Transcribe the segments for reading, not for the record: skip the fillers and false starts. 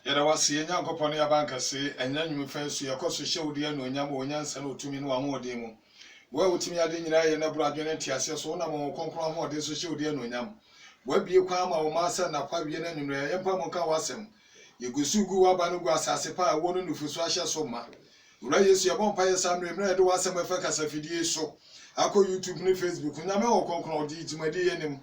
Yada wasi enya nkopone abanka se enya nyumfa nsu yakoso hyewde anu onyam onyansa na otumi no ahode mu wo otumi ade nyina ye na bro adwene tiase so na mo konkro ahode so hyewde anu onyam wo bie kwa ma wo masa na kwa bie na nwumre ye mpa mo ka wasem yegusugu wa banu gu asase pa wo no nufuso ahye so ma ura yesu ye bompa ye samre mre de wasem efa kasafidie so akọ YouTube ni Facebook nyame wo konkro odi itimade ye nim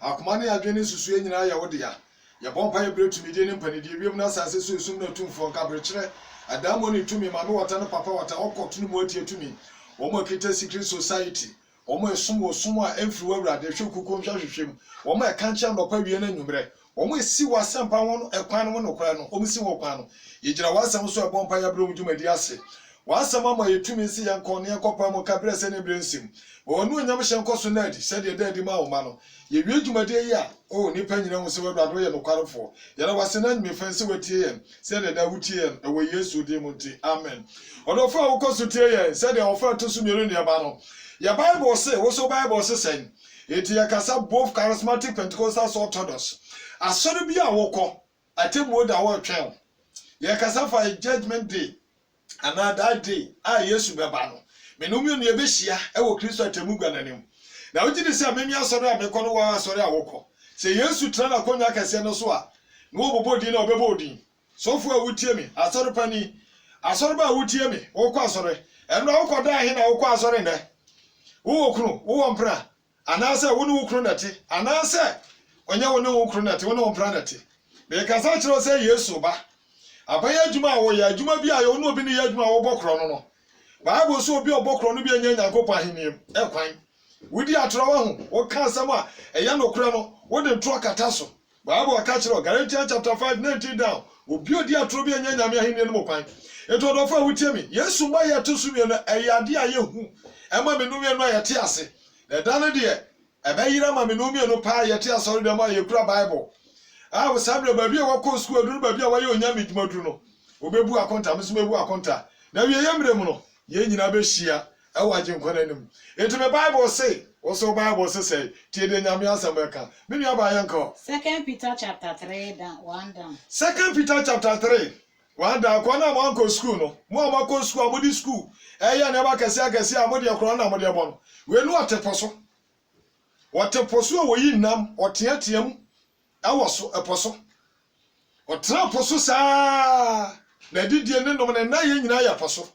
akoma ne adwene susu nyina ye wode ya ya bompa ye bretumi de ne mpanidie wiem na asase so esum na tumfo nka brekyere adamo ne tumi ma me wata ne papa wata okotunu mo atie tumi omo kita secret society omo esum a emfiri wawrade hwekukom hwahwehwem omo e kancha ndopa wie na nwumre omo esi wasampa won ekwan no nokora no omo si wo kwan no yegira wasam so e bompa ya brom dwumadi ase wasam ama yetumi si yankone ekopa mo kabre se ne brensim onu nyam hyenkoso na adi se de dadi ma wo ma no ye wie dwumadi yi a o nipa nyina wo se wawrade ye nokwarefo yera wasena nyme fanse watie ye se de da wutie ye e wo Yesu de munti amen odofo a wo koso tie ye se de ofa to so mienu ne ba no ya Bible say wo so Bible say sen eti ya kasa both charismatic Pentecostal Orthodox asori bi a wokọ atemu da wo twen ya kasa for a judgment day another day a Yesu beba no menumi no ye behia e wo Kristo atemu guananim na wogidi se amemi asori a mekọ no wa asori a wokọ se Yesu tra na konya kase no so a no obobodi na obebodi sofu a wutie mi asori pani asori ba wutie mi wokọ asori eno wokọ da he na wokọ asori ne wo kunu wo mpra anase wo ne wo kunu nati anase onye wo ne wo kunu nati wo ne wo mpra nati be ka sa kiro se Yesu ba abaya adwuma wo ya adwuma bi ayo no obi ne ya adwuma wo bokro no no Bible so obi obokro no bi anya Nyankopɔ ahenni ekwan wudi atro wa ho wo ka asam a eya no kura no wo de tro kata so Bible ka kiro Galatians chapter 5:19 down obi odi atro bi anya Nyame ahenni no kwan eto do fa wutie mi Yesu ma ya to sumie no eyade aye hu ema menumie no ayete ase na da no de ebayira ma menumie no pa ayete asori dem aye kura Bible wo sabre ba bia wako school duru ba bia waye onyame dwumaduru no obebu akonta mesumebu akonta na wie yemre mu no ye nyina be hia awaje nkwana nim enti me Bible say also Bible say tie de nyame asabeka me nua ba yanko 2 Peter chapter 3 1 down 2 Peter chapter 3 wanda akona mo anko school no mo amako school amodi school eya ne ba kase akase amodi akro na amodi ebo no we nu oteposo wo yi nam oteateam awoso eposo otra poso saa na didie ne nom na ye nyina ya poso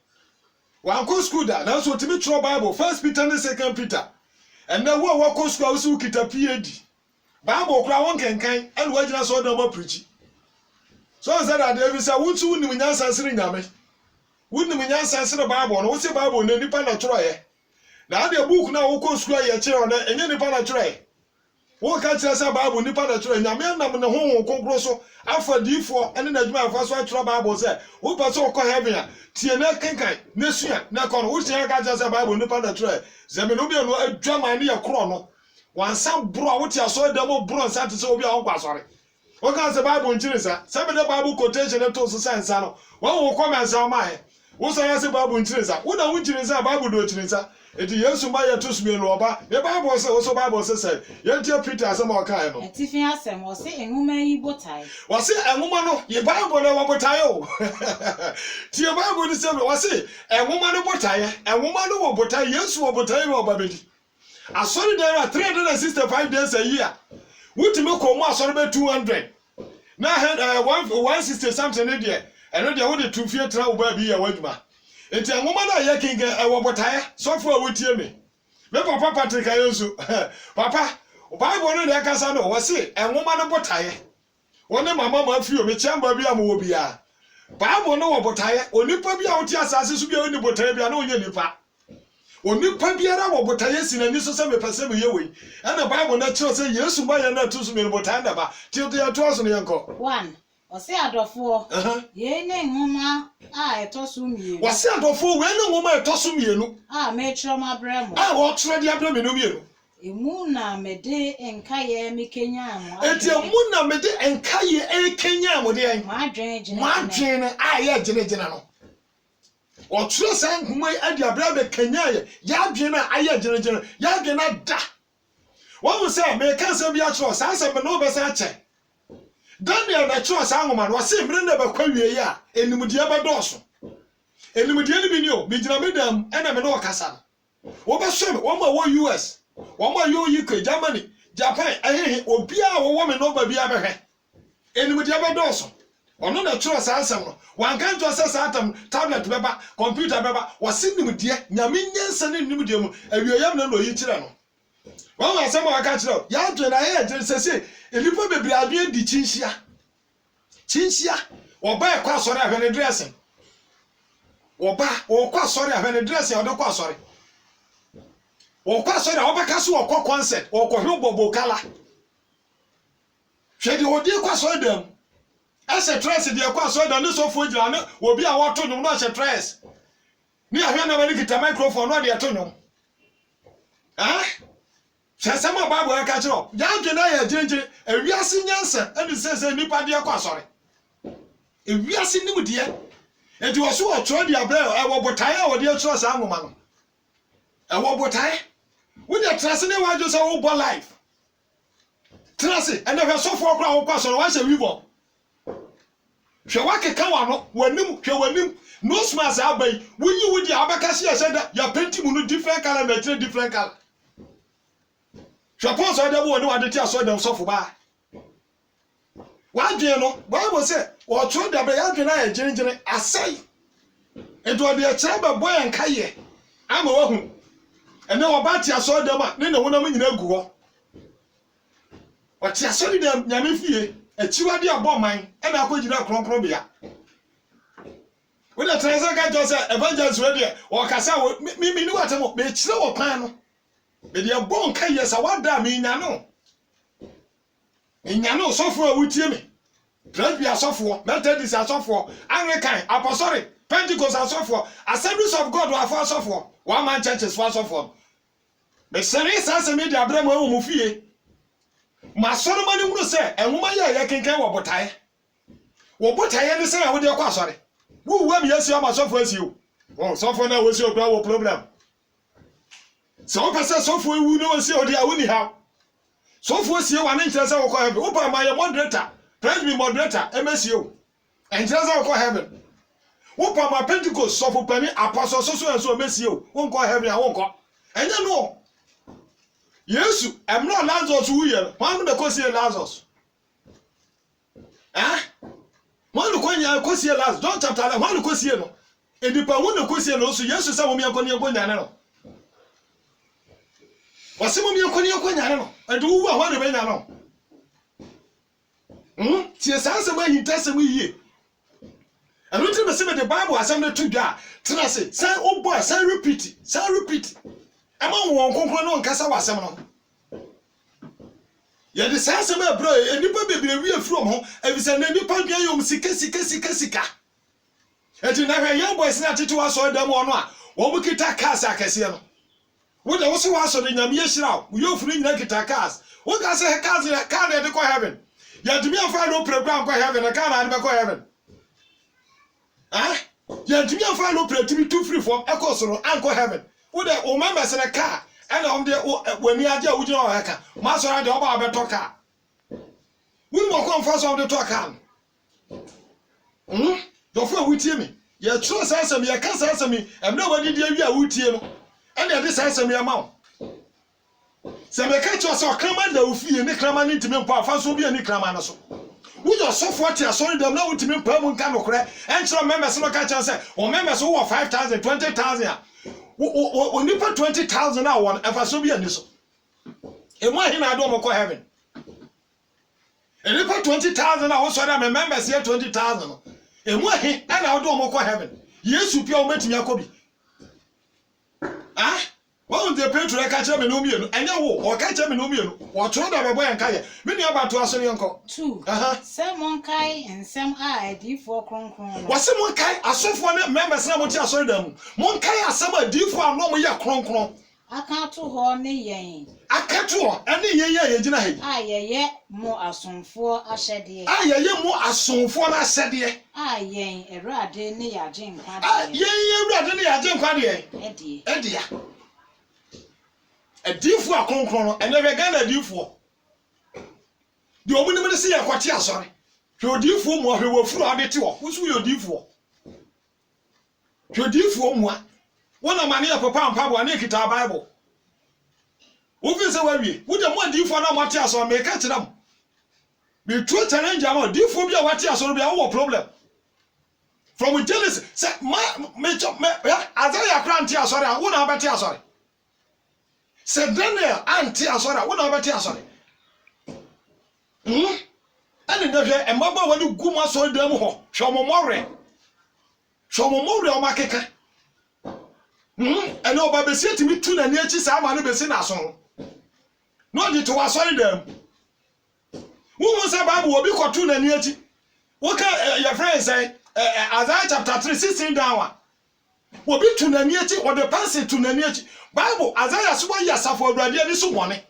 wanko school da na so timi tro Bible 1 Peter and 2 Peter and na wo wako school wo kita PhD Bible kra won kenkan and wagina so do ma preach so said that David said wutu nim nyansa sire nyame wunim nyansa sire Bible no wo se Bible na nipa na tro ye na ade book na wo ko school ye kire na enye nipa na tro ye wo ka kire say Bible nipa na tro nyame nam ne ho konkro so afa difo ene na djuma afa so atro Bible say wo pa so ko heaven a tie na kenkan na sua na ko no wo tie ka kire say Bible nipa na tro ye zemeno bi no adwama ne ye kro no wansa bro wo tie so demo bro nsa te se obi a won kwasore o ka se Bible nchirisa se be the Bible quotation to so sense no wo comment say o mai wo so ya se Bible nchirisa wo na wo nchirisa Bible do nchirisa eti Yesu ma ya to sumie no oba the Bible say so Bible say yentia Peter asem o kai no etifi asem o se enwuma yi botai wo se enwuma no ye Bible na wo botai o ti ye Bible ni se wo se enwuma no botai enwuma no wo botai Yesu wo botai wo babedi asori there are 365 days a year wutime ko mo asori be 200 na 160 something there eno dia wo de tufie tra wo ba bi ya wadwuma enti anwoma na ye kinga e wo botae sofo a wotie me papa Patrick Ayensu papa Bible no de kasa no wo se enwoma no botae woni mama ma fi o me chamba bi am wo bia Bible no wo botae onipa bi a wotie asase so bi oni botae bia na onye nipa onipa biara wo botae sinani so se me pese me yewe ana Bible na kire se Yesu ma ya na to so me botae ndaba ti to ya to aso ne yanko 1 Ose adofo ye ne nwoma a etoso mienu wase adofo we ne nwoma etoso mienu me troma bremo wo tro dia bremo no mienu emu na mede enkaye mekenya amo eti emu na mede enkaye ekenya amo de en madwen ye genegena no wo tro san huma adi abra be kenya ye ya dwen na aye genegena ya dwen na da wo se me kan se bi a tro san se me no be sa che Daniel na cho asa ngoma no se mre na bakwa wie ya enimudie bedoso enimudie ni bi ni o mejina medam ena me no wakasa wo be so me wo ma wo US wo ma yo UK Germany Japan ehehe obia wo me no ba bia behwe enimudie bedoso ono na cho asa asem no wan kan to asa atam tablet beba computer beba wo se nimudie nyame nyansa ne nimudie mu awieyam na no yi kire no wo ma asem waka kire ya dwe na ye je sese elipo bebri adwe di chinshia oba e kwa sori ahwe ne dressing oba o kwa sori ahwe ne dressing o de kwa sori o kwa sori oba kaso o kwa concert o ko hwe bobo kala hwe di odi kwa sori dem ase dress di kwa sori dem ni so fo gira ne obi a woto nyum no ase dress ni ahwe na mani kita microphone no de ato nyum Sesama Bible ya ka kiro ya dwena ya jinjin ewiase nyansa eni sese nipa de kwa sori ewiase nimudie enti wo so otro de abra e wo botae a wo de atro sa ngoma no e wo botae wo de trase ne wa jo so wo bo life trase ene hwe so fo kra wo kwa sori wa se wibo hwe wa keka wa no wanim hwe wanim no smas abai wunyi wudi abaka se ya seda ya penti mu no different color na different color Japan so da wo ni wa de ti aso dem sofo ba wa dwen no Bible say wo tro da be ya dwen na ya jinjin asai edo de kire ba boy en kaye ama wa hu ene wo ba ti aso dem a ne na wona mu nyina gu ho wa ti aso dem nyame fie achiwa de abo man e na akogina kronkron bia we na transa ga jo say evangelist we de wo kasa mi ni watemo me kire wo pan no be de bon kan yesa wada me nyano sofo a wutie me Presby asofo Methodist asofo Anglican Apostolic Pentecost asofo Assemblies of God wa for asofo one man churches for asofo be sere sase me de abramo e wo mu fie ma soro mani mu se enwuma ye kenkan wo botae ne se ya wo de kwa asore wu wa mi yesi o ma sofo asio wo sofo na wo si o bra wo problem so pese sofo ewu no si o de awuni ha sofo sie wa ne nkyere se wo ko heaven wo pa ma ye moderator Presby moderator MSU enkyere se wo ko heaven wo pa ma Pentecost sofo pani apostle so enso MSU wo ko heaven a wo ko enye no Yesu emno Lazarus wu ye wan be ko sie Lazarus wan ko nya ko sie Lazarus John chapter 11 wan ko sie no edipa wo ne ko sie no so Yesu se wo mi akoni nyane no wasemo mi akoni nyane no edu wu a wan be nyane no tie sanse ma hintasem yiye anu ti be se the Bible asem ne to dwa tena se say o boy say repeat ama won konkro no nkasa wasem no ye de sanse ma bro enipa bebire wi afuro ho ebise na nipa dua yom sika eti na hwe young boys na tete wa so dem ono a wo mu kita cars akese no wo de wo so wa so de nyame yeshira wo yo furu nyina kita cars wo ka se cars car de ko heaven ya dumi afa no program ko heaven na car na de ko heaven ya dumi afa no program to free for e so no anko heaven wo de o members na car ena om de wani aje wo jina o heka ma so ra de oba be to car wo mo ko mfa so de to car do fo wutie me ye tro sasam ye ka sasam emna wadi de wi a wutie no ena de sasam ye ma se me ka cho so krama da ofie ne krama ne ntime mpa afa so bia ne krama no so wo yo so 40 asori dem na wutime mpa mu nka no kore enchro members no ka chan se o members wo 5000 20000 o nipa 20000 na won afa so bia ni so e mo ahi na do mo ko heaven e nipa 20000 na wo so da members here 20000 e mo ahi na do mo ko heaven Yesu pia o metimi akobi wọ́n de Petro ẹ kàchẹ́ mi n'omi yẹnu ẹ̀yẹ́ wo ọ̀ kàchẹ́ mi n'omi yẹnu wọ́n tún dà bẹ̀bọ̀ yẹn káyẹ̀ mí ni ọba tó aṣọ ni yẹn kọ. 2 sẹ́mu nkai nsẹ́m a ẹ̀dífọ́ kronkron. wọ́n sẹ́ mu nkai asọ́fọ́ ní mẹ́mbẹ̀sì náà mo ti aṣọ ìdá mu mo nkai asẹ́mu ẹ̀dífọ́ àná mo yẹ kronkron. Akato hɔ ne yɛn. Akato hɔ ɛne yɛn yɛ gyina ha yi. A yɛyɛ mo asomfoɔ ahyɛdeɛ. A yɛyɛ mo asomfoɔ n'ahyɛdeɛ. A yɛn Awurade ne yɛagye nkwa deɛ. A yɛn Awurade ne yɛagye nkwa deɛ. Ɛdeɛ. Ɛdeɛ. Ɛdifo akronkron no ɛnɛ bɛ Ghana difo. De omu ne se yɛ kwate asɔre. Jodifo mo hwe wafuru ade te wo so yodifo jodifo mo wona mane ya papa ampa bo ane kita bible ofi se wawie wo de mo difo na mo te aso me ka kire mo be true challenge am difo bia wate aso bia wo problem from Genesis say me Isaiah grant aso re wo na obete aso re say Daniel anti aso re wo na obete aso re and the emaba wani guma so dem ho hwomomore o makeka and oba besi atimi tu na ni achi sa ama no besi na so no de to wasori dem wo say Bible obi kotu na ni achi wo ka your friend say Isaiah chapter 3:16 down obi tu na ni achi o de pass tu na ni achi Bible Isaiah so wa yasafo awurade ani so woni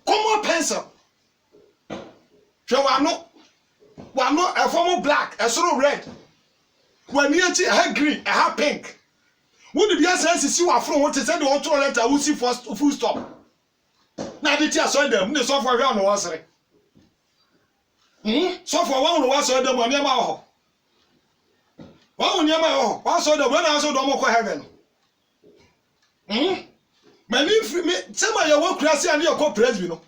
common pencil Wano a form black, a sort of red. When you see a green, a half pink. Would be a sense you are from what is said the auto letter who see first full stop. Now the tears saw them, the software around the water. Software one was saw them on your mouth. One near my home, I saw the one also don't go heaven. Many some of your work class and your corporate, you know.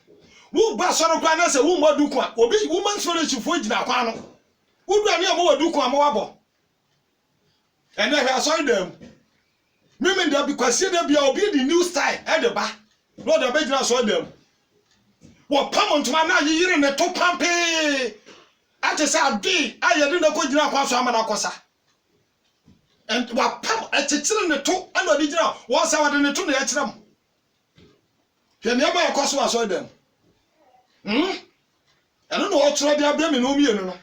Wo ba soro kwa na se wo modu kwa obi woman fellowship fo gina kwa no wo dua ne mo wadu kwa mo wabo ene hwe asori dem mimi nda bi kwase da bia obi di new style e de ba no da be gina so dem wo pam ntuma na yire ne to pampe ate sa di ayede na ko gina kwa so ama na kosa and wa pam atichire ne to ana di gina wo sa wade ne to na ya kire mo hwe ne ba yakoso asori dem I don't know what to do about me no me no.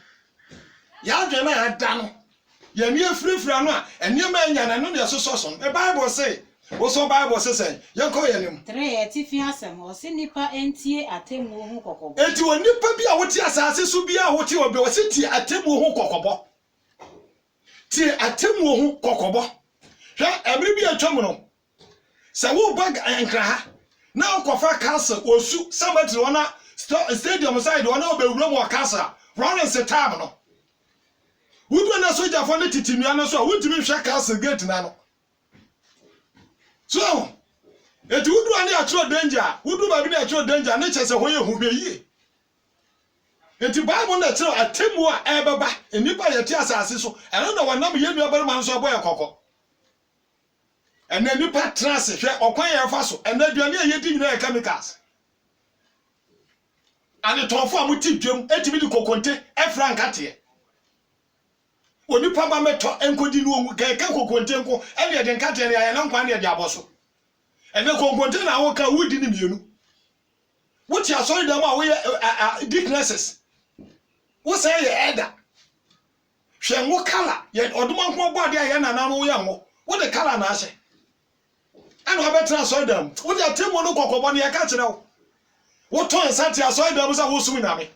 Ya dwe na ya da no. Ya mi afrifra no a ene ma nya na no ne so so. The Bible say, wo so Bible say, ya ko ye nim. 3 etifi asem o se nipa entie atemu ho kokobo. Enti wo nipa bi a woti asase so bi a woti obi wo se ti atemu ho kokobo. Ti atemu ho kokobo. Hwa emri bi atwam no. Se wo bag enkra ha. Na okofa castle osu cemetery ona stadium side one obe wura mo kasa run and set tab no wudu na soja for ne titimia no so wutimi hwe castle gate na no so eti wudu ani atro danger wudu ba bi na atro danger ne chese ho ye hu be yie eti Bible na tell atemu a ebeba enipa ye ti asase so eno na wanam ye nua bari man so boy kokko ene nipa trance hwe okwan ye fa so ene aduane ye di nyina chemicals and tonfo amuti dwem etimi di kokonte efra nkate onipa ba meto enkodi nu ongu keke kokonte nko ene de nkate ne ya na nkwan ne de aboso ene kokonte na wo ka wudi ni mienu wuti asori dem a wo ye dicknesses wo say ye elder hwe ngo kala ye oduma nko body ya na na wo ye ngo wo de kala na ahye ene obetra asori dem wo de atemo no kokobo ne ya ka kire wo what ton sati asoy dem sa wo sumi na me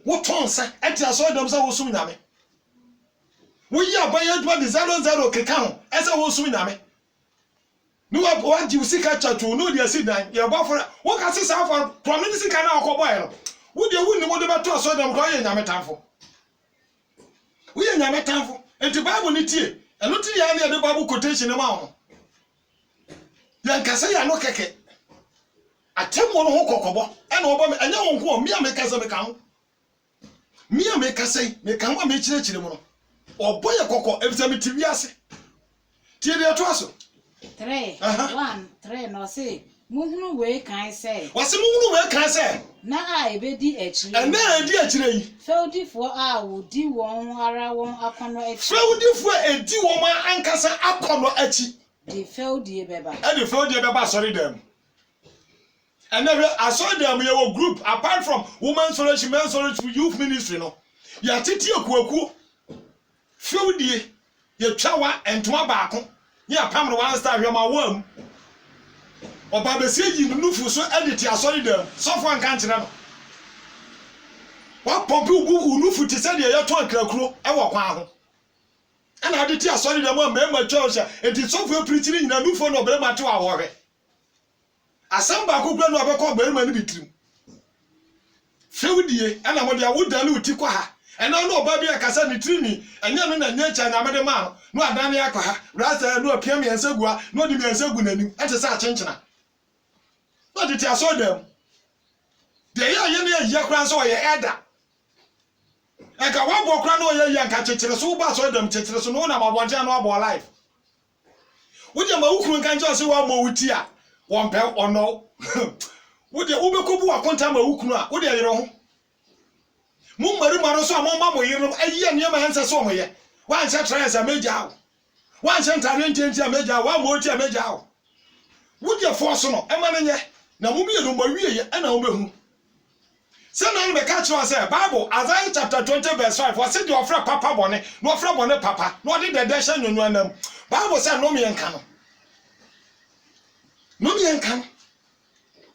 what ton sa enti asoy dem sa wo sumi na me wo yi abaye adwa de 00 keka ho esa wo sumi na me no wa ji usika chatu no de asidan ye ba for wo ka se sa for promise sika na akobo e no wo de wo ni wo de beto asoy dem ko ye nyame tanfo wo ye nyame tanfo enti Bible ni tie eno ti ya na de Bible quotation ma ho ya nkasa ya no keke atemo no ho kokobo ena obo me anya won ko mi ameka me kan mi ameka sei me kan wa me chire mu no obo ye kokko efisa me tiwi ase tie de to aso 3 1 3 no say muhunu we kan say wase muhunu we kan say na a ebedi achire na edi achire yi feudifo a wodi won ara won akono achi feudifo edi won ma ankasa akono achi the feudie beba e the feudie beba sorry them. And then I saw them in your group, apart from women's fellowship, men's fellowship, youth ministry, no. Ya titi okuoku. Feudie, ye chawa and twa baako. Ya pam no one star your ma wom. Oba be say yi nufu so edit ya sorry them. So for kan kire no. Wa pompe ugu nufu ti say ye ton krakuro e wo kwan ho. And I did ya sorry them ma church e so for preaching nyina nufu no be ma to awore. Asamba ko bra no abekọ gbe ma ni bitrim fewdie ana mo dia wodale uti kwa ha ena no oba bia kasa ni trini enya no na nyecha na mede ma no adane akwa ha rasa no apia mi ensegua no di mi ensegu nanim ete sa chenchena no di ti aso dem de ya ye ne ya kra so ye eda eka wa bo kra no ye nka chechire so ba so dem chechire so no na mabonje no abo life wodi ma ukuru nka nje so wa mo wuti a won pe ono wodi ubekobu akonta ma ukuru a wodi ayero ho mu mari maro so amoma mo yiro ayi ne ma hansa so mo ye wan che trans a meja awo wan che ntare ntenti a meja awo mo oti a meja awo wodi force no e ma nye na mu biye no ma wie ye e na wo behu se na be ka chiro say Bible Isaiah chapter 20 verse 5 was say the offer papa bone no offer bone papa no de dede hye nyonyo anam Bible say no me enka no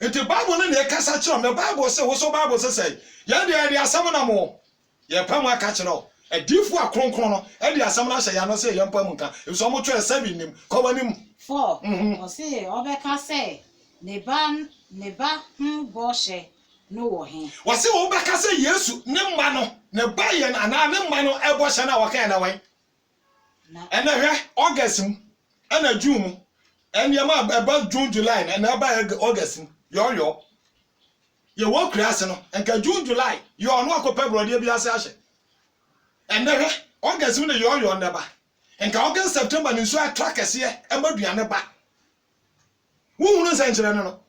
enti Bible no ne kasa chiro me Bible say wo so Bible say ya de asam na mo ye pam aka chiro edifu akronkron no e de asam na hye ya no say ye pam nka e so mo twa 7 nim ko wanim 4 o say obeka say ne ba boshe no wo he wase wo beka say Yesu ne mma no ne ba ye na ne mma no e boshe na waka na wan na hwe August mu na June mu eniema eba June July na eba August mu yo ye wo kriase no enka June July yo no akọ February bi ase ahye na hwe August mu ne yo na ba enka August September ni so atrakese e maduane ba wo hunu senchire no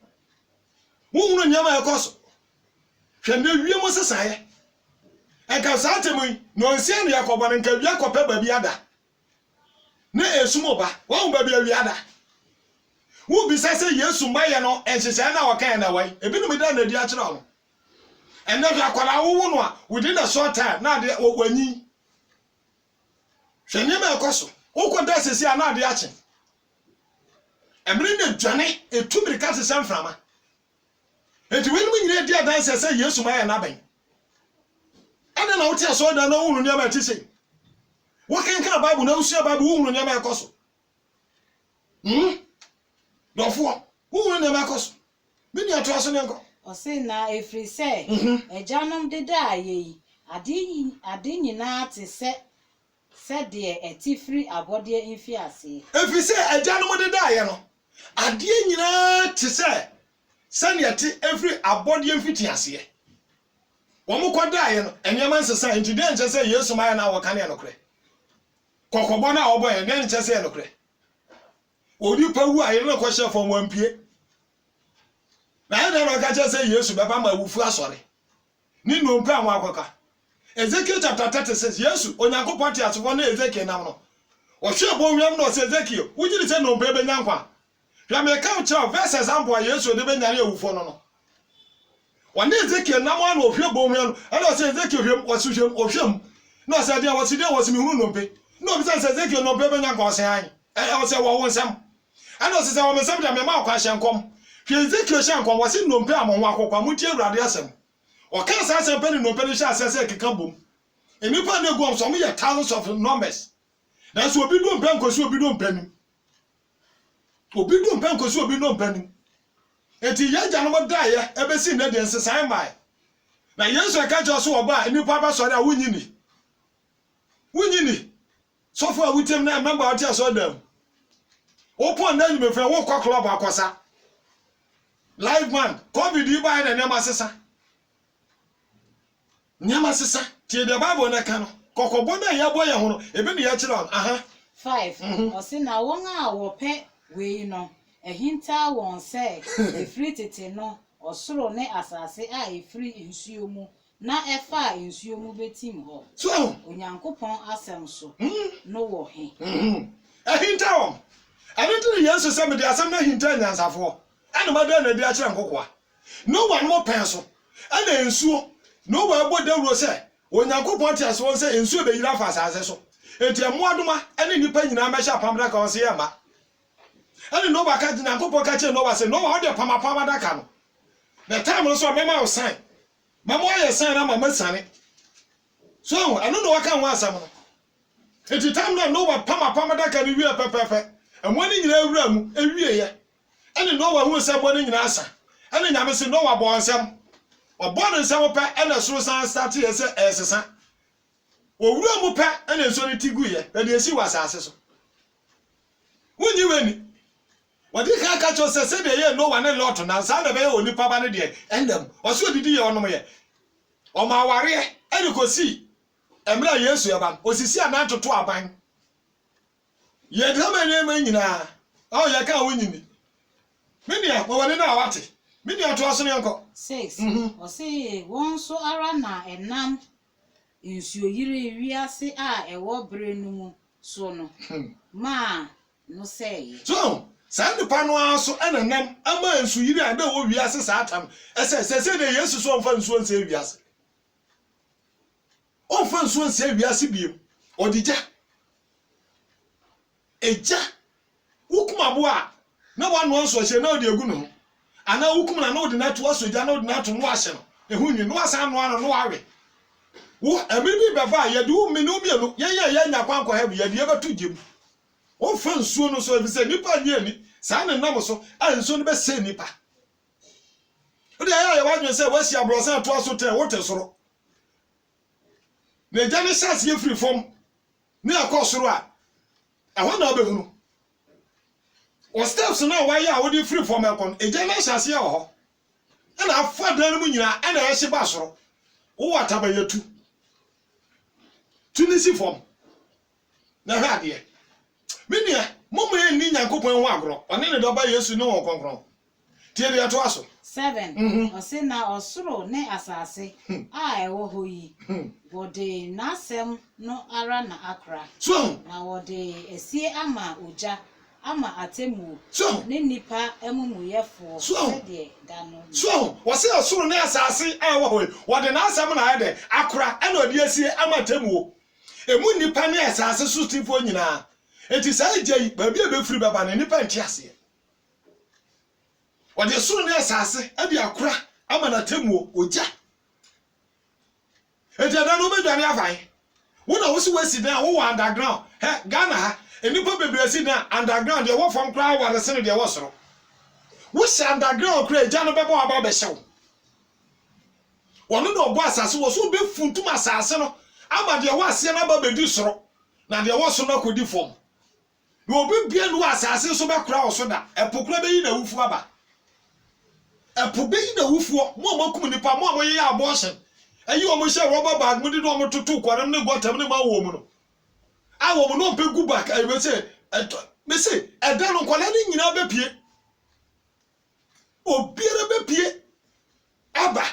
wo hunu nyama ekoso hwende wie mo sesaye enka saatemu no nsia ne yakobo ne nka wie akọpa ba bi ada ne esumo ba wo ba bi awi ada wo bi sase Yesu maye no enhyehyɛ na wakan na wai ebinom da na di a kyerɛ no enne hwa kwala wo no a within a short time na de wanyi hwene ma ekoso wo ko da sesi a na de akye emre ne dwane etumiri ka se sanframa enti wenim nyine di adanse sɛ Yesu maye na ben ene na wo tie so da na wo hunu ne ma tise wo kenka Bible na usua Bible wo hunu ne ma ekoso dofo wo hunu ne ma ekoso bi ni ato aso ne nko o say na efri say ejanom deda ayi ade nyina te se de etifri abode infi ase efri say ejanom deda aye no ade nyina te se ne ate efri abode infi ase wo mo kwada aye no enyama nsesa enti de nche say Yesu maye na woka ne no kre kokobo na obo ye ne nche say no kre odi pawu aye no ko hye fo wampie na ene no ka che say Yesu beba ma wufu asore ni no mpa anwa akoka Ezekiel chapter 36 Yesu onyankopon ti asofo na Ezekiel nam no o hwe bo nwam no say Ezekiel wugiri se no mpa be nyankwa hwa me ka uche verse example Yesu de be nyare ewufo no wona Ezekiel nam no hwe bo nwam no ene say Ezekiel hwem o su hwem o hwem no say dia wo si mi hunu no mpe no bi say Ezekiel no mpa be nyankwa o say an o say wo wonsam ene o say wo mesam dia me ma kwa hyenkom hwe Ezekiel hyenkom wo si no mpa amon akokwa mutie Awurade asem o kan sa asem pe ni no mpa ni hye asese keka bom enipa na egu so mo ye thousands of numbers na so obi do mpa nkosi obi do mpa ni obi do mpa nkosi obi do mpa ni enti ya jano mo dae ebesi na de nsesan mai na Yesu aka jo so oba enipa ba sori a wunyini so fo a wutem na member oti aso dam opo na nyime fe wo kwa club akosa live man covid yi ba na nyama sesa tie de Bible na ka no kokobo na ya boye ho no ebe ne ya kire on 5 o se na won a wo pe we no ehinta won se efri tete no osoro ne asase a efri nsuo mu na efa nsuo mu betim ho so onyankopon asem so no wo he ehinta won anetiri Yesu se me de asem na hinta nyansafo ene ma da na di a kire nkokoa no one more penso ene nsuo no wa bo dawro se onyankopon ti aso se nsuo be yira fa asase so enti amoadoma ene nipa nyina ma sha pamra ka onse yema ene no ba ka nyankopon ka che no wa se no wa de pamapama da ka no na time no so mema o sign mama ye sign na mama sane so eno no wa ka ho asam no enti time no wa pamapama da ka ni wie pepepe emo ni nyina awura mu ewie ye ene no wa hu se mo ni nyina asa ene nyame se no wa bo onsem Obon nsem pa e na soro san start ye se esesa. Owura mu pa e na nso ni tigu ye. E de esi wasase so. Wunyi weni. Wadi ka ka cho se de ye no wane lot na sa na be ye onipa ba ne de endem. Oso odidi ye onom ye. O ma ware e ni kosi. Emra Yesu ye ba. Osisi anantoto aban. Ye dama ne ma nyina. Oh ye ka wonyini. Media wo wane na awate. Media to aso ne yanko. 6. Osi won so ara na enam nsuo yire wiase a ewo bre nu mu so no. Ma no say. So, sand pano aso enenam ama nsu yire a na wo wiase saatam. Ese de Yesu so mfa nsuo nse wiase. O mfa nsuo nse wiase biem. Odija. Eja. Wukum aboa na wanu nso hye na odi egu no. Ana wukum na odi na to asoja na odi na to no ahye no. Ehu nwi no asa no ano no awe. Wo emiri beba ye du minu mienu ye nya kwankwa ha bi ye de betu gem. O fa nsuo no so efise nipa nye ni sa ne nam so a nsuo no be se nipa. O de ya wadwen se wasi abrosan to aso ten wote soro. Ne jani chance ye free form ni akosoro a ehwo na obehunu. O steps na wa ya wodi free form ekon ejana chance ye ho. E na afa dan mu nyina e na ye hye ba soro. Wo wataba yetu. Tunisi form. Na hade ye. Menia, momo ye ni Nyankopon ho agro. One ne do ba Yesu ne wo konkron. Tie de ato aso. 7. Osi na osoro ne asase a ewo ho yi. Wode nasem no ara na akra. So, Na wode esie ama oja ama atemu. So, Ne nipa emumuyefo So, de dano. so, wose osoro ne asase a ewo ho yi. Wode na asem na ade akra e na odi esie ama atemu. Emu nipa ne asase so tifo nyina. Enti sa ejai ba bia be firi baba ne nipa nti ase. Wode soro ne asase e de akra ama na temu oja. Enti ada no medwane afan. Wo na wo si wasi dan wo underground. He Ghana ha enipa bebre si dan underground de wo fam kra wa se ne de wo soro. Wo si underground kra eja no bebo aba be hyew. Wono no obo asase wo so be funtum asase no ama de wo ase na ba bedi soro. Na de wo so na kodi fom. No obi bia no asase so be kra wo so da. Epokra be yi na wufu aba. Epo be yi na wufu mo makum nipa mo ye abortion. Ayi o mo hye rubber bag mo di no mo tutu kwarem ne gotam ne ma wo mu no. A wo mo no pe gu back ayi me say eda no kwala ni nyina be pie. Obiere be pie. Aba.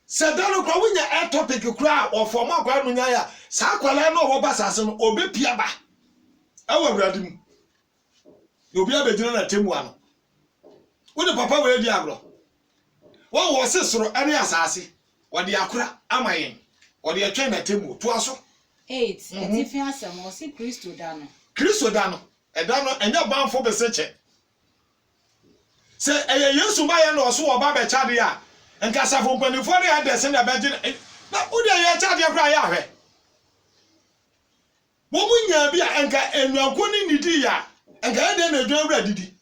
Sedano kwa winya air topic kura o form akwa no nya ya. Sa kwala no wo basase no obe pie aba. Awa awurade mu. Obi abegyina na temu ano. Wo de papa we di agro. Wo wo sesoro ane asase. Wode akura amayen. Wode etwen na temu to aso. 8. Etifi asem osi Kristo dano. Kristo dano. Edano enya banfo be seche. Se eye Yesu ma ye no so oba be chade a. Enka safo mpanifo ne adese na beje na wo de ye chade akura ya hwe. Wo munya bi a enka enwanko ni nidi ya. Enka ede na edwan wura didi.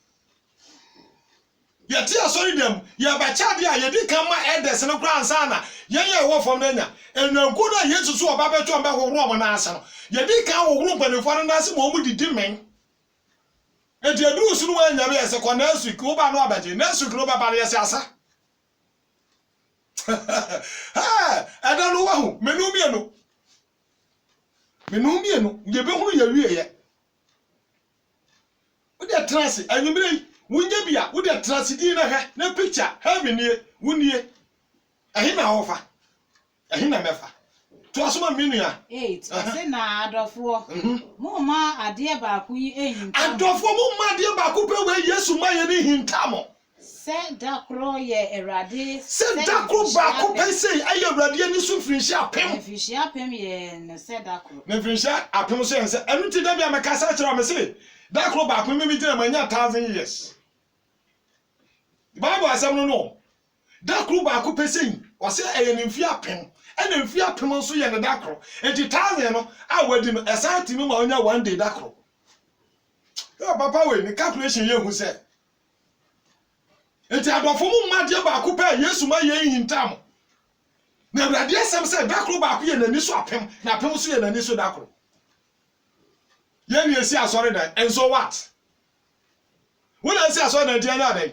Yeti asori dem ye ba chade a ye di kan ma edese no kura ansa na ye wo fom na nya enwanko na Yesu so oba be to mbe hohoro mo na asa no ye di kan hohoro mpanifo na ase mo mu didi men. Eti edu sunu wa nya be ese ko na asu ki wo ba no abaje na asu ki no ba ba ye se asa. Ha, ada no wa hu menu mienu ye be hu ye wie ye. Wo de trance anyumire wunye bia wo de trance di na he na picture heaven nie wunie. Ehi na hofa. Ehi na mefa. To asoma minu ya. 8. Osi na adofo. Mo ma ade ba ku yi ehinta. Adofo mo ma ade ba ku pe we Yesu ma ye ni hinta mo. Se dakro ye erade. Se dakro ba ku pe sei aye erade ni so firinhia apem. Firinhia apem ye ne se dakro. Ne firinhia apem so yense enu ti da bia me ka sa kira me sei. Dakro ba ku mi gina manya 1000 years. Bible asem no. Dakro ba ku pe sei o se aye ne mfi apem. Ene mfi apem so ye ne dakro. Enti 1000 no a wadi no esati mi ma onya one day dakro. Yo papa we ni calculation ye hu se enti adofo mu mmade ba ko pa Yesu ma ye hintam na Awurade asem se dakro ba ko ye nani so apem na apem so ye nani so dakro ye ni esi asore dan and so what when I say asore dan dia na dan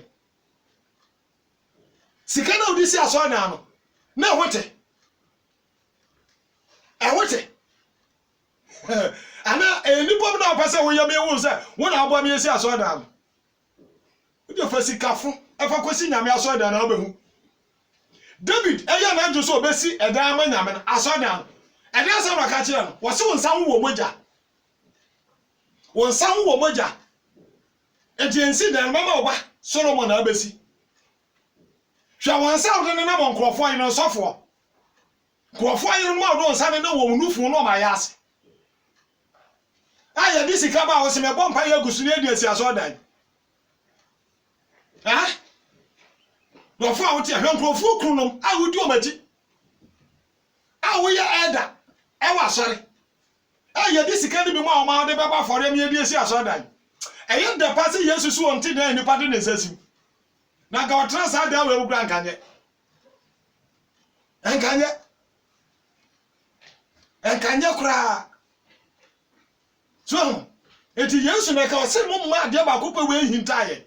sika na odi si asore dan no na wote ana enipo na opese wo ye me wo se wo na abo me esi asore dan odi ofasikafo efa kwesi nyame asore dan na obehu David eya na njo so obesi edan ama nyame na asore dan edan asem na ka kire no wo se wo nsan wo moja wonsan wo moja ejensi dan mama oba Solomon na abesi hwa wonsan wo ne na mo nkrofo ayi no sofo nkrofo ayi no ma do nsan ne wo munufu no ma yase aya di sika ba wo se me bompa ya gusu ne edi esi aso dan ha nkrofo a wo ti ahwe nkrofo kunu a wo di o maji a wo ya eda e wa sori aya di sika ni bi ma o ma de baba fore mi edi esi aso dan eyin de pase Yesu so onti dan ni pade ne sasi na ga otra sa dan we bugura nkanye kura so eti Yesu na ka o se mo ma de ba ko pe we hintaye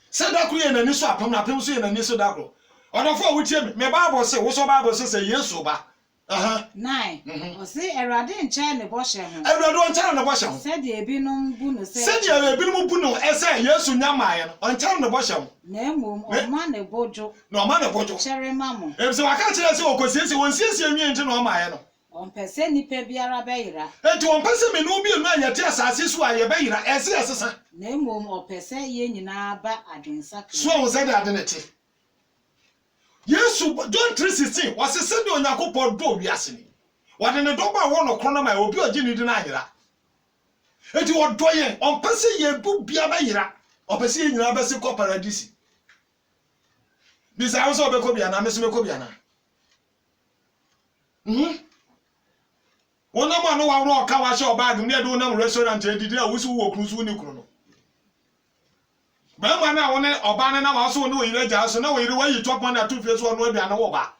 se da kuru ye na ni so apam na apam so ye na ni so da kuru odofo wo tie me Bible se wo so Bible se Yesu ba 9 o se Erade nche ne bo hye ho Erade nche ne bo hye ho se de ebinom bu no se de ebinom bu no ese Yesu nyamaye no nche ne bo hye ho na emom o ma ne bojo na o ma ne bojo chere mamo se waka kire se okosiesie wonsiesie nwie nche na o maye no on pese ni pe biara be yira enti on pese me no bi enu anyate asase so aye be yira ese esesa na emom o pese ye nyina ba adwensa so on say that adnete Yesu John 3:16 wase se de Onyankopon do wiase ni wade ne do ba wo no krono ma obi ogi ni di na yira enti wo do ye on pese ye bu bia ba yira o pese ye nyina ba se ko paradise bisa so be ko bia na me se me ko bia na wona ma no wa ro ka wa she obag me do na restaurant edidi a wusu wo krusu ni kru no ba ma na wona oba ne na wa so no yire ja so na wo yire wa yi top na tu fie so no bia na wo ba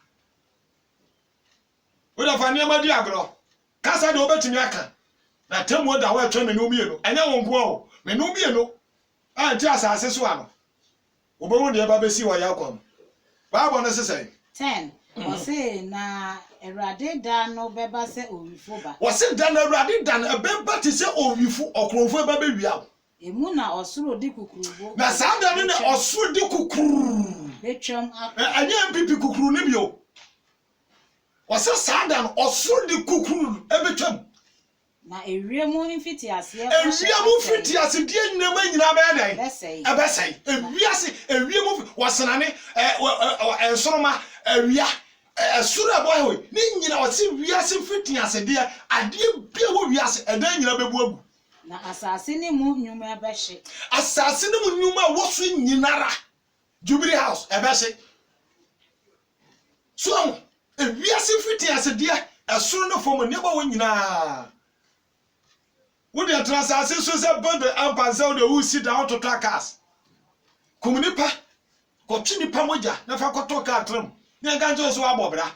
wo da fa ne ma di agro kasa de obetimi aka na temu da wa twa me no mienu enya wo nko o me no mienu a nti asase so ano obo de ba besi wa yakom Bible no say 10 o se na Erade da no beba se owifo ba o se da na Erade da na beba ti se owifo okronfo ba be wia emu na osuro di kukurubo na sa da ne osuro di kukuru betwam anya mpipi kukuru ne bio o se sa da no osuro di kukuru ebetwam na ewiemu mfiti ase die nyina ma nyina ba dan ebesai ewiemu wasenane ensoroma ewia esuru aboy ni nyina wase wiase mfiti ase die ade bia wo wiase edan nyina bebu agu na asase ni mu nyuma ebehye asase ni mu nyuma wo so nyinara Jubilee House ebehye so wiase mfiti ase die esuru no fomo ne ba wo nyina wo de transase so se band ampanse de wo sit down to cars komunipa ko twinipa moja na fa koto ka tram ne ganjo so abobra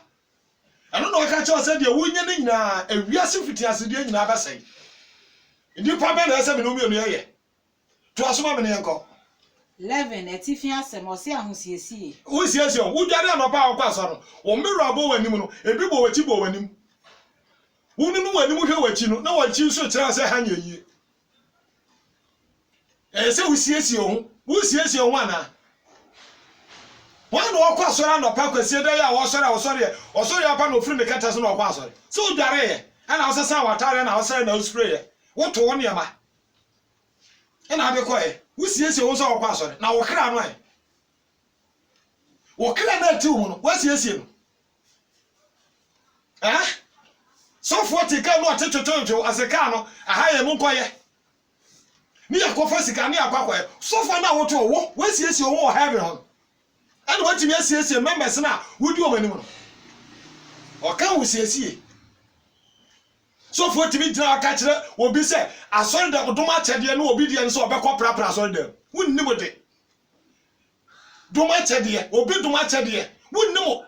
eno no ka che se de wo nya ne nyina awiase fiti ase de nyina abasai ndi pa be na ese me no mi onu ye to asoma me ne enko 11 etifi asem o se ahosiesie wo siesie wo dware anopa akwa so no wo mero abo wanim no ebi bo wachi bo wanim wonu no wanim hwe wachi no na wachi so kira se hanya yie se wo siesie ho ana wanu okwa sora no pa kwasie da ya wo sora apa no free me kata so no okwa sora so wo dware ye ana wo sesa watare na wo sora na wo spray ye wo to wo niama ena be koye wo siesie wo so okwa sora na wo kra no ai wo kra na ti wo no wo siesie no so 40 ka no atechochocho aseka no aha ye mu koye ni yakofa sika ni akwakoye so fa na wo to wo siesie wo heaven ho ana wati mi asiesie members na wodi o manim no o kan wo siesie so 40 mi dira aka kire obi se asori da odoma chede no obi die no so obekọ prapra asori da wonni mo de doma chede obi doma chede wonnim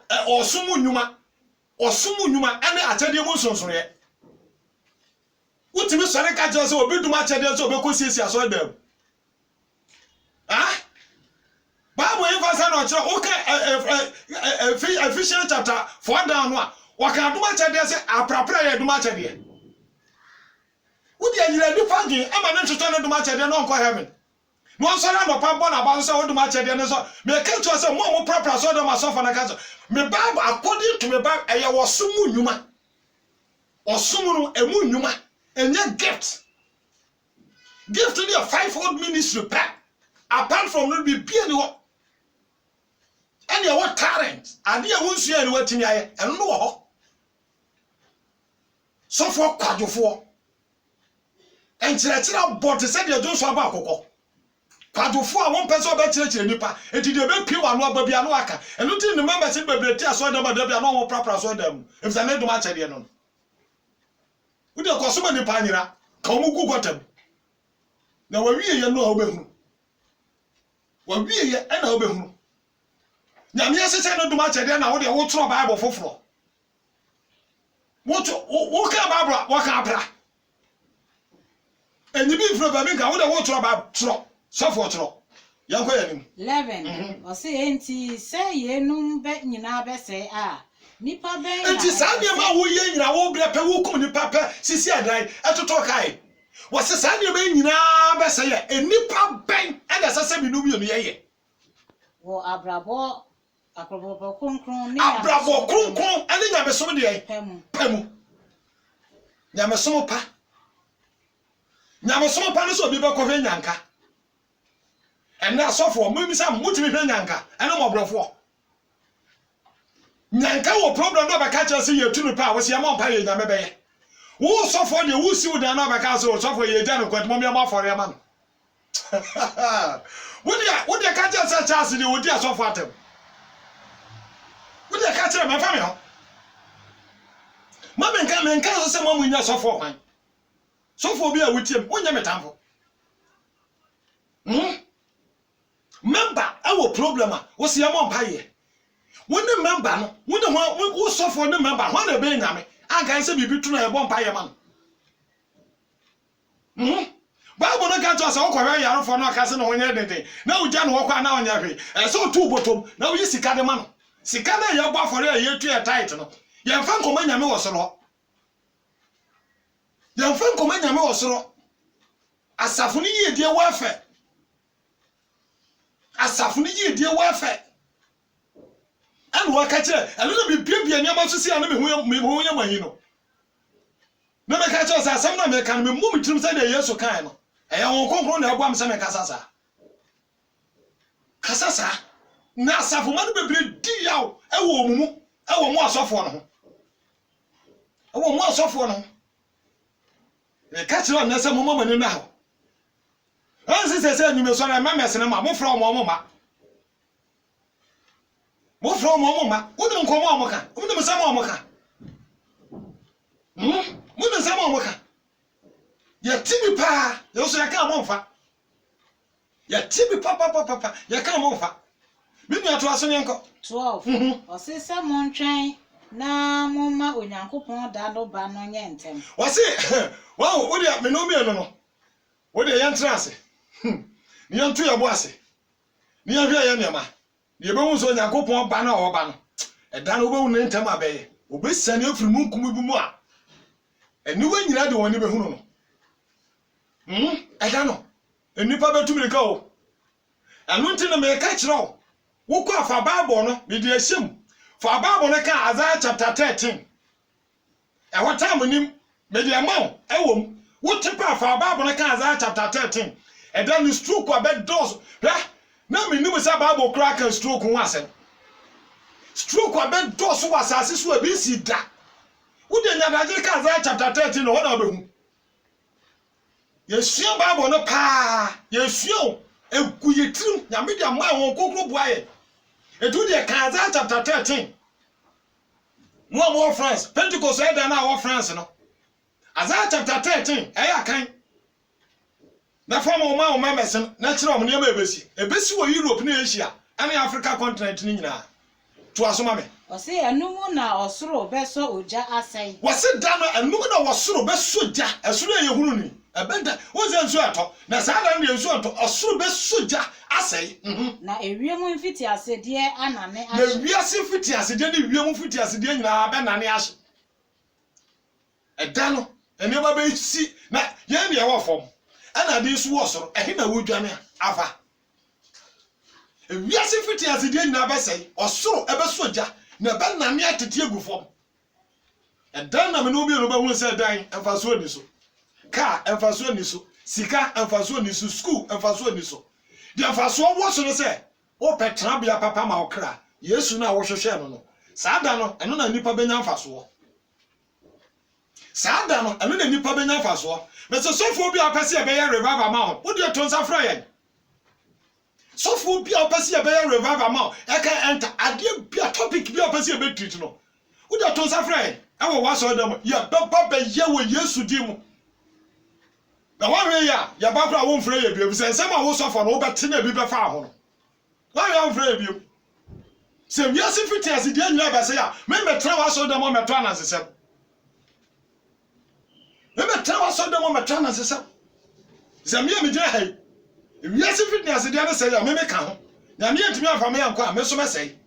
osumu nnwuma ane achede mu nsonsonye wotimi sore ka je so obi doma chede so obi kosiesi aso dem Bible emphasize no chira okay Ephesians chapter 4 down no waka doma chede se aprapra ye doma chede wodi anyira di fagi ama ne ntoto ne doma chede no nko heaven no so na no pampo na ba so doma chede ne so me ka to say mo prapra so dem aso fa na ka so me Bible according to me Bible eye wosumu nnwuma osumu no emu nnwuma enye gift in your fivefold ministry pack apart from no be bia ni wo and your what talent and your wonsu ya ni watimi aye eno no wo ho so for kwadwofo enkyerɛkyerɛ bɔte sɛ deɛ Joshua ba akokɔ kwadwofo a wɔn pɛ sɛ ɔbɛkyerɛkyerɛ nipa enti deɛ ɔbɛpie wano aba bia no aka ɛno ti ne member sɛ bebree ti aso dɛm da bia no wɔn prapra so dɛm efisa ne dom akyɛdeɛ no wode kɔsoma nipa anyira ka wɔn gu gɔtam na wawie yɛ no a wobɛhunu wawie yɛ ɛna wobɛhunu nyame asese ne dom akyɛdeɛ na wode wotoro Bible foforo wo ka Bible wo ka apra eni bi fro ba mi ka wo de wo tro ba tro so for tro yanko yanim 11 o se enti se yenum be nyina be se nipa be enti sa de ma wo ye nyina wo bre pe wo kum nipa pe sisi adan etoto kai wo se sa de be nyina be se ye enipa ben e da sase bi no bi no ye wo abrabo kronkron ni abrabo kronkron ani nya be so de ye pemu nya me so pa Nyamesom pa no so bi be ko hwe nyanka ena sofo mo bi sa mutimi hwe nyanka ena mobrofo nyanka wo problem no be ka che se ye tunu pa wo se mo pa ye nyame be ye wo sofo de wo si wo dan no be ka se wo sofo ye ja no kwat mo me ma fore ma no wo de ka che se chance de wo di asofo atem wo de ka che me fa me ho ma men ka so se mo mu nya sofo kwan so for be a witiem wonya metamfo member our problem wo se am mpaye woni member no woni wo so for no member ho na be nyame anka se bibi tu na e bo mpaye man Bible no ka to say wo kwwe yaro fo no aka se no honya dede na ugya no wo kwa na onya hwe e so tu botom na wo yi sika de man sika na ye bo afore ye tu e tight no ye mfa nkoma nyame wo soro Yamfa nkoma nyame wo soro asafo ni yedie wo afa asafo ni yedie wo afa anu aka kire anu na bibia nyama so si anu me hu nya mahi no na me ka kire sa asam na me kan me mu mitrim sa de Yesu kan no eya won konkron na ebuam sa me kasasa na asafo ma no bebre di yawo ewo omumu ewo mu asofo no ho ewo mu asofo no e ka kire on se mo mama ni na ho ansi se nyume so na mames ne ma mo fra mo ma wonu nkomo mo ka wonu msama mo ka wonu msama mo ka ya tibi pa yo so ya ka mo mfa ya tibi pa ya ka mo mfa mi nu ato aso nyenko 12 o se se mo ntwen na mo ma onyankopon da no ba no nye ntem o se wow wo dia me no mi no wo dia yan trance ni yan tu ya bo ase ni yan hwe ya niama ni ebe hu so onyankopon ba na o ba no e da no obehu ne ntem abaye obesane afiri mu nkum bi mu a eni wa nyina de woni behu no e da no enipa betumi ka o anu nti na me ka kire o wo ko afa Bible no me de ahyem for Bible no ka Isaiah chapter 13 e what time nim me de amount e wom wo tipa for Bible no ka Isaiah chapter 13 e da ni stroke abed dos na me nim say Bible crack and stroke ho asem stroke abed dos wo asase so abi si da wo de nyadaje ka Isaiah chapter 13 no na obehu yesua Bible no pa yesua egu yetrim nyame de ama won kokro buaye edu de ka Isaiah chapter 13 mo France Pentecost e da na wo France no Isaiah chapter 13 eya kan na fama o ma mesen na kire o ne ma ebesi wo Europe na Asia Any Africa continent ni nyina. To asoma me. Ose anumu na osoro beso oja asai. Wase da no anumu na wasoro beso ja. Esoro ye hunu ni. Ebenda wonse nso ato. Na saa da ne nso ato osoro beso ja asai. Na ewiemu mfiti asede anane Na wiase mfiti asede ne wiemu mfiti asede nyina be nane ahye. Eda no ene ba be si na ye ne ye wo fom. Ana de su wo soro ehe na wodwane afa. Wiase mfiti asede nyina be sei osoro ebeso ja. Na ba nane atete egu fom. Eda na me no bi no ba hu se dan emfaso ni so. Car emfaso ni so. Sika emfaso ni so. School emfaso ni so. The emfaso wo so no se o petra bia papa ma okra. Yesu na wo hwehwe no no. Saa da no eno na nipa benya emfaso. Saa da no eno na nipa benya emfaso. Me so sofo bi apese e be ye revival ma ho. Wo de to nsa fra yen. Sofo bi apese e be ye revival ma ho. E ka enter ade bi topic bi apese e be treat no. Wo de to nsa fra yen. E wo wa so dem ya baba be ye wo Yesu di mu. Na wa hwe ya ba kra wo mfra ye biom se nsem a wo sofo no wo bete na bi be fa ho no. Wa ya mfra ye biom. Se wiase fiti asidi anya ba se ya me metra wa so dem o meto anansesem. Me metra wa so dem o meto anansesem. Se me me gina hai. Wiase fiti asidi anya se ya me ka ho. Na me antimi afa me yanko a me so me sei.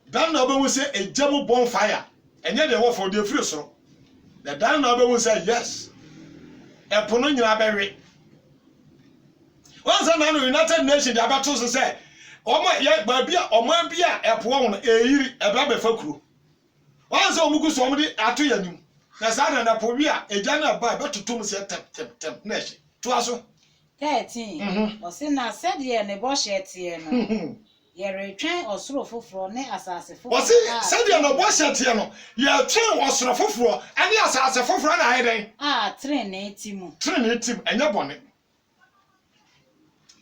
Dan na obewu se ejam bonfire. Enye de wo for de free soro. Na dan na obewu se yes. Epono nyina bewe. Once na no United Nations dey abato so say omo ye ba bia omo bia epo won eyiri eba be fakuro. Once omugu so omo di ato yanim. Na sa na po wi a eja na ba betotom se tem na ehye. To aso 13 ose na said ye ne bo shete no. Ye retwen osoro foforo ne asase foforo. Ose said ye no bo shete no. Ye twen osoro foforo ani asase foforo na hayden. Tren na etimu. Tren na etim enye bone.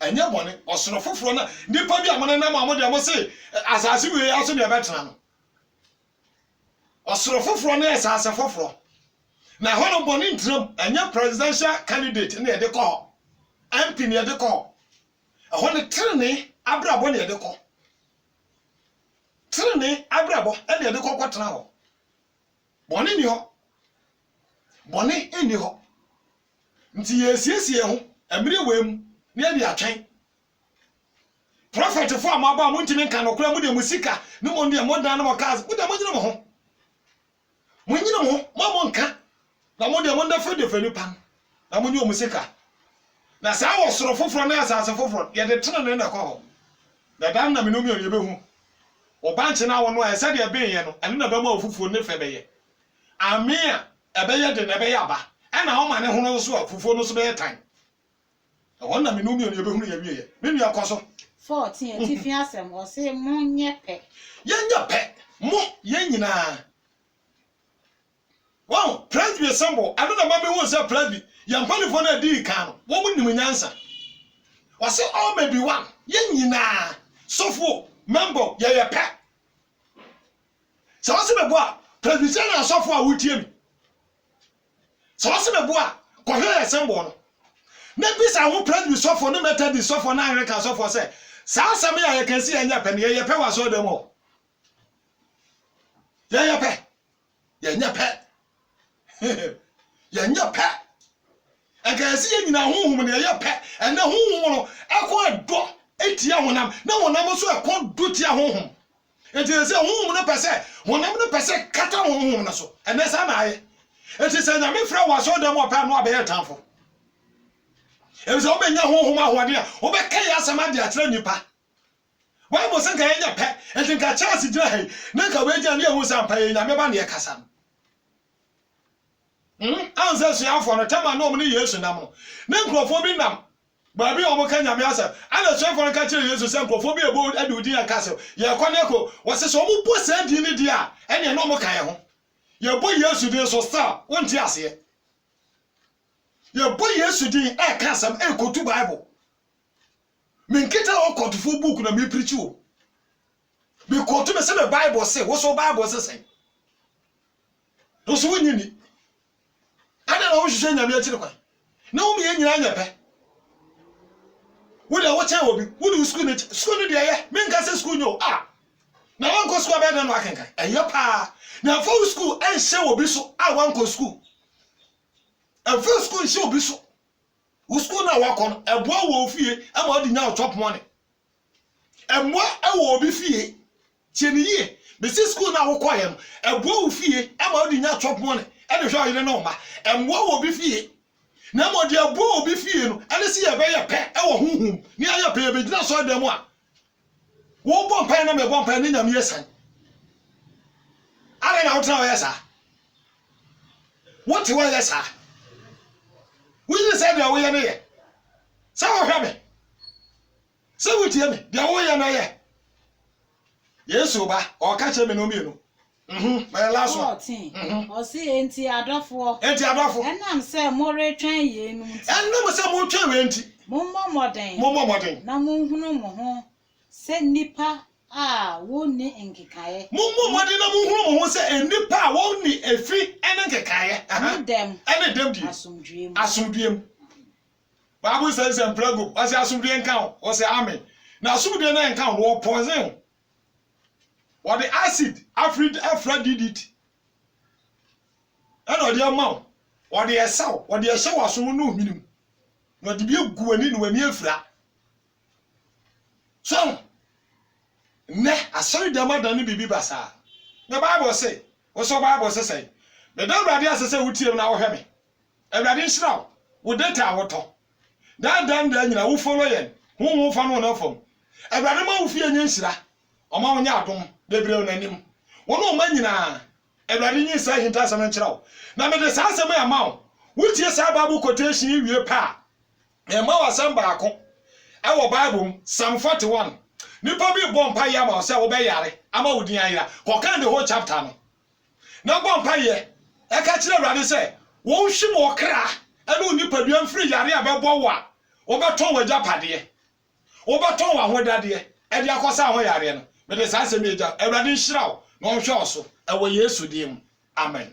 Enye bone osoro foforo na nipa bi amana na ma mo de mo se asase we aso ne betena no. Osoro foforo na asase foforo. Na hono bone ntram enye presidential candidate na ye de ko. MP na ye de ko. Hono tren abrabo na ye de ko. Tren abrabo na ye de ko kwatena ho. Bone ni ho. Bone eni ho. Nti yesiesie ho emire wem na ye atwen. Prophet for amaba mo ntimi kan no kura mu de musika ne mo de mo dan na mo kaas mo de mo nyina mo ho. Mo nyina mo mo nka na mo de mo nda fe de fe nipa na mo nyi musika. Na saa wo soro foforo na asase foforo ye de tene na ko ho. Da dan na me no mi ye behu. O banche na wo no e se de be ye no ene na be ma ofufuo ne fe be ye. Ame a ebe ye de na be ye aba. E na wo ma ne ho no so afufuo no so be ye tan. E won na me no mi ye behu ye wie ye. Me nua koso 14 etifi asem ose monye pe. Ye nya pe mo ye nyina. Wow, praise be symbol. I don't know mama who say praise be. Yan pani for na di kan no. Wo mu nim nyansa. Wase all may be one. Ye nyina. Sofo member ye pe. So wase be bo a presbyterian sofo a wutie mi. So wase be bo a ko hwe symbol no. Na bisa wo praise be sofo no meta di sofo na American sofo say sa asem ya ye kan si anya pe ne ye pe wa so dem o. Ye pe. Ye nya pe. Ya nya pe. Agasi ye nyina honhom ne ye pe. Ene honhom no akọ do etia honam. Na honam so akọ do tia honhom. Enti se honhom no pese, honam no pese kata honhom no so. Ene sa na aye. Enti se nya me fra wa so dem o pa no abe tanfo. Enti o be nya honhom ahode a, o be kai asama de akira nipa. Bible say ka ye nya pe. Enti ka chance dira he. Na ka we gya ne ehu sampa ye nya me ba ne ye kasa no. Anza so afọ no tema no mo ne Yesu nam no. Ne nkrofo bi nam. Ba bi o mo ka nyame asa. Ana so afọ no ka kire Yesu se nkrofo bi ebo ade odi aka se. Ye kwane ko wo se so mo bo sa di ne dia. Ene no mo kan ye ho. Ye bo Yesu din so star. Wonti ase. Ye bo Yesu din e ka sam e ko tu Bible. Me nkita o kotufo book na me preach o. Me ko tu me se the Bible say, wo so Bible say. No so wonyini. Ada na wo hwehwe nyame akire kwa. Na wo me nyina nya pe. Would I watch obi? Would you school it? School it there? Men can say school no. Now one go school better than I can. And your pa. Now for school and show obi so I want go school. And first school show obi so. Who school now work on a boy will fee. I'm already now top money. And what I will be fee. Chenny ye. But this school now require a boy will fee. I'm already now top money. And show you know ma. And what will be fee. Now more dear boy will be fee. And I see a very pet. Our home. Near your pay. But not so them one. One bomb pen and a bomb pen in a yes. I don't know yes, sir. What do I yes, sir? We just said that we are here. So have it. So we tell me, the way I know. Yes, Oba, or catch him in Omino. My last 14. Or see, ain't he a duffo? Ain't he a duffo? And I'm saying more train, and never some more train. Mumma modern. Mumma modern. No more. Send Nipa. Won't need Enkikaye. Mumma modern, who say, and Nipa won't need a free and Enkikaye. And them. And them. Assume dream. Bible says, and Prago, as I assume dream count, or say, Amen. Now, soon the name count war poison. Or the acid, Afra did it. And or the amount, or the assault, or the assault was so no minimum. Not to be a good in when you're flat. So, ne, I saw the mother than be bassa. The Bible say, what's the Bible say? The don't idea say, we tell now, Hemi. And I didn't shout, would that our talk. That done then, you know, who follow you, who won't find one of them. And I don't know if you're in Yensra, or Mamma Yatum. The brown and him. One man, and I didn't say him as a natural. Now, the Sasa may amount, which is a Bible quotation in your pa. And Mawa Sambako, our Bible, Psalm 41. New public bomb payama, so obey Yari, Amo Diana, or can the whole chapter. Now, bomb paye, I catch the rather say, won't she more cry, and only put free Yari about Bowa, or Baton Japadi, or Baton, what daddy, and Yakosa Hoyarian. But as I say, Major, a running shroud, no shawso, away yes with him. Amen.